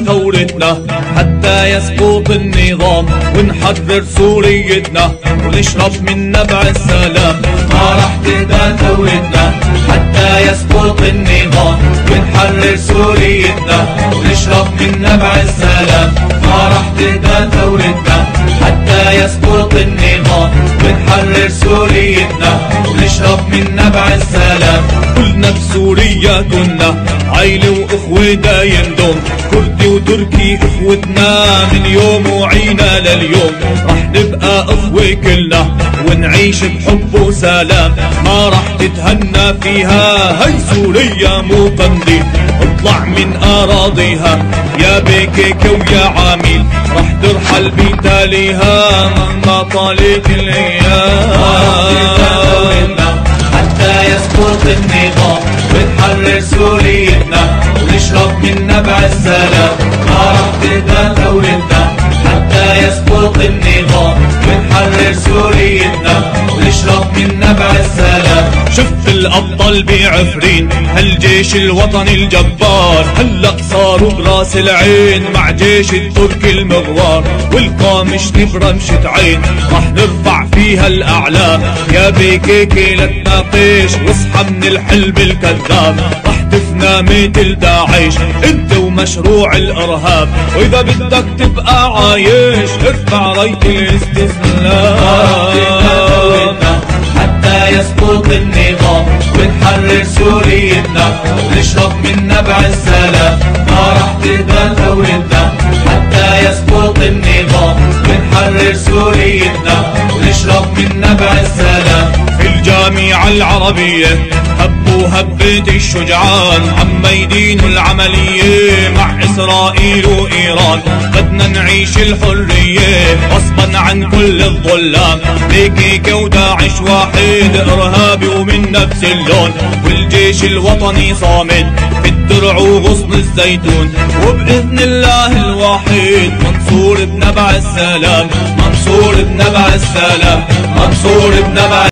ثورتنا حتى يسقط النظام ونحرر سوريتنا ونشرب من نبع السلام. ما رح تهدى ثورتنا حتى يسقط النظام ونحرر سوريتنا ونشرب من نبع السلام. ما رح تهدى ثورتنا حتى يسقط النظام ونحرر سوريتنا ونشرب من نبع السلام. كلنا بسوريا كنا عيلة وإخوة دايم دوم، كردي وتركي إخوتنا من يوم وعينا لليوم. رح نبقى إخوة كلنا ونعيش بحب وسلام. ما رح تتهنى فيها هي سوريا مو قنديل، اطلع من أراضيها يا بكيك ويا عامل. رح ترحل بتاليها مهما طالت الأيام حتى يسقط النظام ونحرر سوريتنا ونشرب من نبع السلام. ما رح تهدى ثورتنا حتى يسقط النظام ونحرر سوريتنا ونشرب من نبع السلام. شفت الأبطال بعفرين هالجيش الوطني الجبار، هلأ صاروا براس العين مع جيش الترك المغوار. والقامش برمشة عين رح نرفع فيها الأعلام. يا بكيكي لا تناقش واصحى من الحلم الكذاب. رح تفنى مثل داعش انت ومشروع الإرهاب، وإذا بدك تبقى عايش ارفع راية الاستسلام. حتى يسقط النظام ونحرر سوريتنا ونشرب من نبع السلام. ما رح تهدى ثورتنا حتى يسقط النظام ونحرر سوريتنا ونشرب من نبع السلام. في الجامعة العربية هبوا هبة الشجعان عم يدينوا العملية مع إسرائيل وإيران. بدنا نعيش الحرية غصبا عن كل الظلام. بكيك وداعش واحد إرهابي ومن نفس اللون، والجيش الوطني صامد في الدرع وغصن الزيتون. وبإذن الله الواحد منصور بنبع السلام، منصور بنبع السلام، منصور بنبع